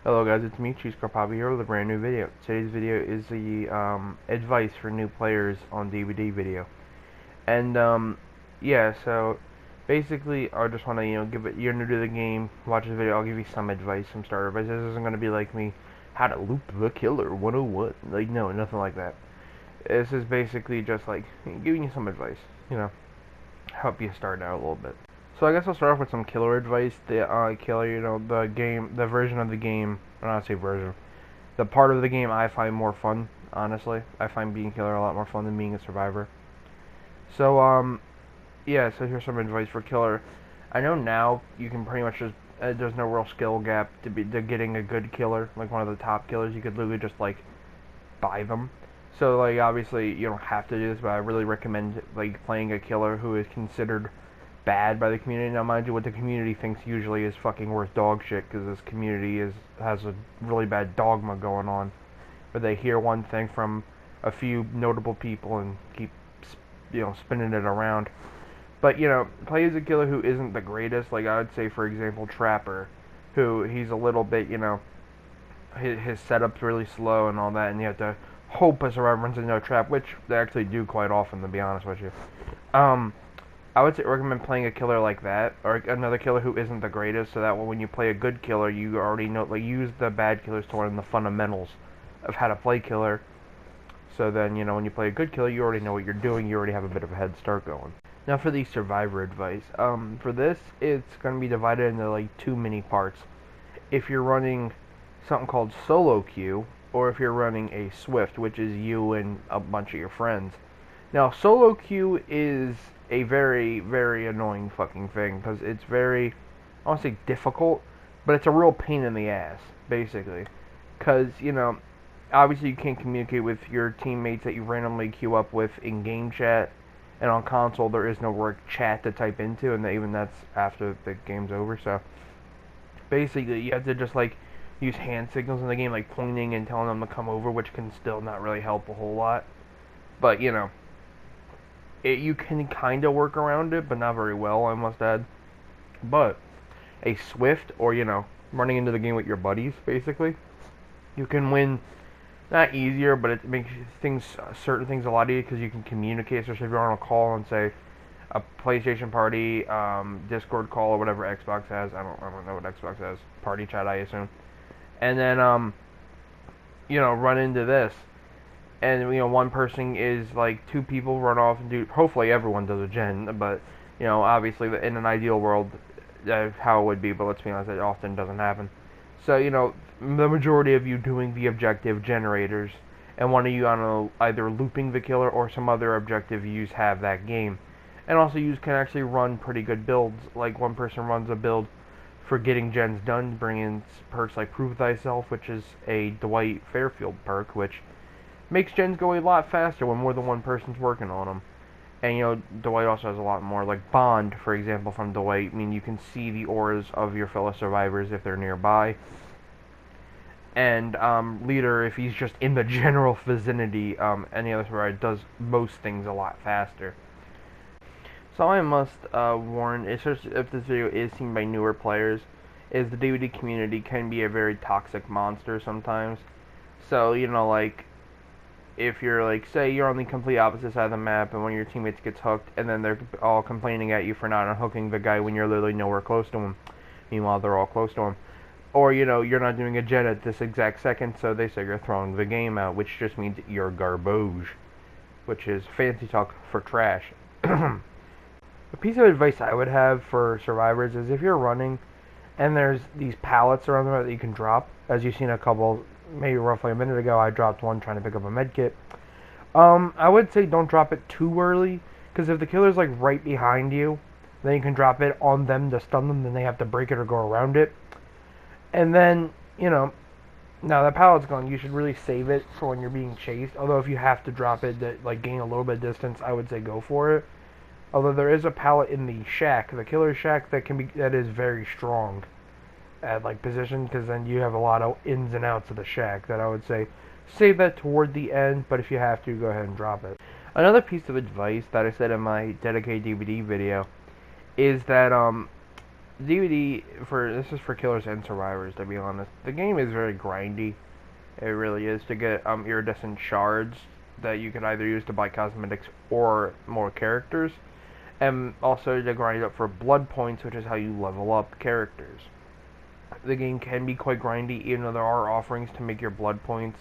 Hello guys, it's me, Cheese Poppy here with a brand new video. Today's video is the advice for new players on DVD video. And yeah, so basically I just want to, give it, you're new to the game, watch the video, I'll give you some advice, some starter advice. This isn't going to be like me, how to loop the killer 101. Like, no, nothing like that. This is basically just like giving you some advice, help you start out a little bit. So I guess I'll start off with some killer advice. The killer, the version of the game, or not say version, the part of the game I find more fun, honestly. I find being killer a lot more fun than being a survivor. So, yeah, so here's some advice for killer. I know now you can pretty much just, there's no real skill gap to getting a good killer, like one of the top killers. You could literally just, like, buy them. So, like, obviously you don't have to do this, but I really recommend, like, playing a killer who is considered bad by the community. Now, mind you, what the community thinks usually is fucking worth dog shit, because this community has a really bad dogma going on, where they hear one thing from a few notable people and keep, spinning it around. But, play as a killer who isn't the greatest. Like, I would say, for example, Trapper, who he's a little bit, his setup's really slow and all that, and you have to hope a survivor runs into a trap, which they actually do quite often, to be honest with you. I would recommend playing a killer like that, or another killer who isn't the greatest, so that when you play a good killer, you already know, like, use the bad killers to learn the fundamentals of how to play killer. So then, when you play a good killer, you already know what you're doing, you already have a bit of a head start going. Now for the survivor advice, for this, it's going to be divided into, like, two mini parts. If you're running something called solo queue, or if you're running a Swift, which is you and a bunch of your friends. Now, solo queue is a very, very annoying fucking thing, because it's very, I don't say difficult, but it's a real pain in the ass, basically. Because, obviously you can't communicate with your teammates that you randomly queue up with in game chat, and on console there is no work chat to type into, and even that's after the game's over, so basically you have to just, like, use hand signals in the game, like pointing and telling them to come over, which can still not really help a whole lot. But, you can kind of work around it, but not very well, I must add. But a Swift, or, running into the game with your buddies, basically, you can win, not easier, but it makes certain things a lot easier, because you can communicate, especially if you're on a call and, say, a PlayStation party, Discord call, or whatever Xbox has. I don't know what Xbox has. Party chat, I assume. And then, run into this. And, one person is, like, two people run off and do, hopefully everyone does a gen, but, obviously in an ideal world, how it would be, but let's be honest, it often doesn't happen. So, the majority of you doing the objective generators, and one of you, I don't know, either looping the killer or some other objective you have that game. And also, you can actually run pretty good builds. Like, one person runs a build for getting gens done, bring in perks like Prove Thyself, which is a Dwight Fairfield perk, which makes gens go a lot faster when more than one person's working on them. And, Dwight also has a lot more, like Bond, for example, from Dwight. I mean, you can see the auras of your fellow survivors if they're nearby. And Leader, if he's just in the general vicinity, any other survivor does most things a lot faster. So I must warn, especially if this video is seen by newer players, is the DVD community can be a very toxic monster sometimes. So, like, if you're, like, say you're on the complete opposite side of the map and one of your teammates gets hooked, and then they're all complaining at you for not unhooking the guy when you're literally nowhere close to him. Meanwhile, they're all close to him. Or, you're not doing a gen at this exact second, so they say you're throwing the game out, which just means you're garbage, which is fancy talk for trash. A piece of advice I would have for survivors is if you're running and there's these pallets around there that you can drop, as you've seen a couple, maybe roughly a minute ago, I dropped one trying to pick up a med kit. I would say don't drop it too early, because if the killer's, like, right behind you, then you can drop it on them to stun them, then they have to break it or go around it. And then, now that pallet's gone, you should really save it for when you're being chased. Although if you have to drop it to, like, gain a little bit of distance, I would say go for it. Although there is a pallet in the shack, the killer shack, that is very strong at, like, position, because then you have a lot of ins and outs of the shack that I would say save that toward the end, but if you have to, go ahead and drop it. Another piece of advice that I said in my dedicated DVD video is that DBD this is for killers and survivors, to be honest. The game is very grindy. It really is, to get iridescent shards that you can either use to buy cosmetics or more characters, and also to grind up for blood points, which is how you level up characters. The game can be quite grindy, even though there are offerings to make your blood points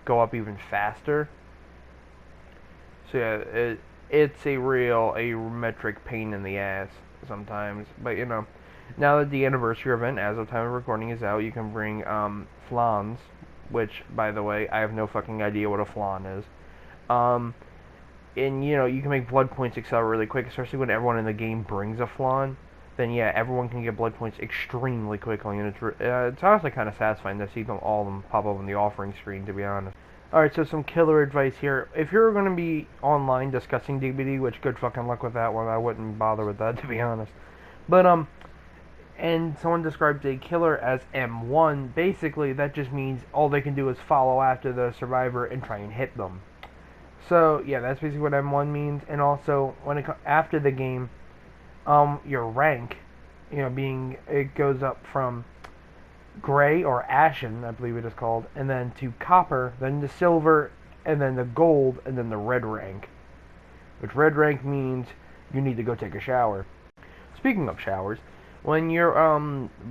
go up even faster. So yeah, it's a metric pain in the ass sometimes. But you know, now that the anniversary event, as of time of recording, is out, you can bring flans, which, by the way, I have no fucking idea what a flan is. And you know, you can make blood points accelerate really quick, especially when everyone in the game brings a flan. Then yeah, everyone can get blood points extremely quickly, and it's honestly kind of satisfying to see all of them pop up on the offering screen, to be honest. Alright, so some killer advice here. If you're going to be online discussing DBD, which good fucking luck with that one, I wouldn't bother with that, to be honest. But, and someone described a killer as M1, basically that just means all they can do is follow after the survivor and try and hit them. So, yeah, that's basically what M1 means, and also, after the game, your rank, you know, it goes up from gray or ashen, I believe it is called, and then to copper, then to silver, and then the gold, and then the red rank. Which red rank means you need to go take a shower. Speaking of showers, when your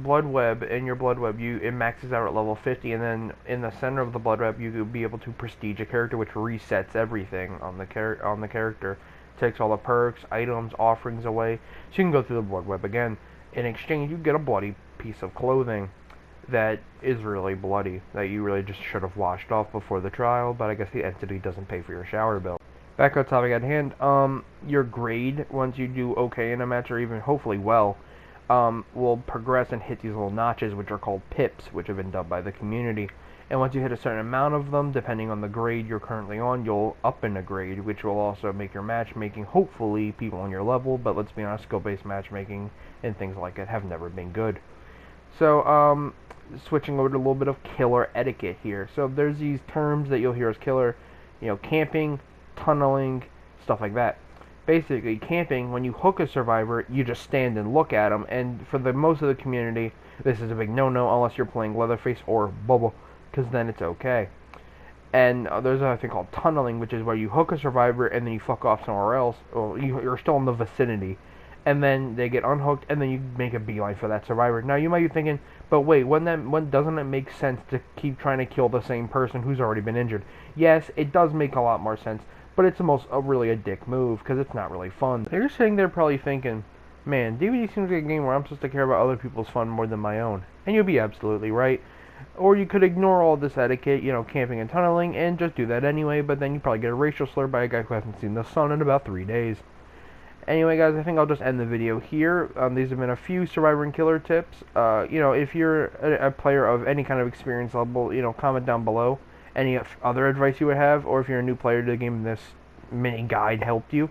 blood web it maxes out at level 50, and then in the center of the blood web you could be able to prestige a character, which resets everything on the character, takes all the perks, items, offerings away, so you can go through the blood web again. In exchange, you get a bloody piece of clothing that is really bloody, that you really just should have washed off before the trial, but I guess the entity doesn't pay for your shower bill. Back on topic at hand, your grade, once you do okay in a match, or even hopefully well, will progress and hit these little notches, which are called pips, which have been dubbed by the community. And once you hit a certain amount of them, depending on the grade you're currently on, you'll up in a grade, which will also make your matchmaking, hopefully, people on your level, but let's be honest, skill-based matchmaking and things like it have never been good. So, switching over to a little bit of killer etiquette here. So there's these terms that you'll hear as killer, you know, camping, tunneling, stuff like that. Basically, camping, when you hook a survivor, you just stand and look at them, and for the most of the community, this is a big no-no unless you're playing Leatherface or Bubble, because then it's okay. And there's another thing called tunneling, which is where you hook a survivor and then you fuck off somewhere else, or you're still in the vicinity, and then they get unhooked, and then you make a beeline for that survivor. Now, you might be thinking, but wait, doesn't it make sense to keep trying to kill the same person who's already been injured? Yes, it does make a lot more sense, but it's really a dick move, because it's not really fun. You're sitting there probably thinking, man, DBD seems like a game where I'm supposed to care about other people's fun more than my own. And you'll be absolutely right. Or you could ignore all this etiquette, you know, camping and tunneling, and just do that anyway, but then you probably get a racial slur by a guy who hasn't seen the sun in about 3 days. Anyway, guys, I think I'll just end the video here. These have been a few survivor and killer tips. You know, if you're a player of any kind of experience level, you know, comment down below any other advice you would have, or if you're a new player to the game and this mini guide helped you.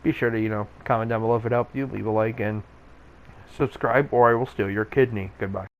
Be sure to, you know, comment down below if it helped you, leave a like, and subscribe, or I will steal your kidney. Goodbye.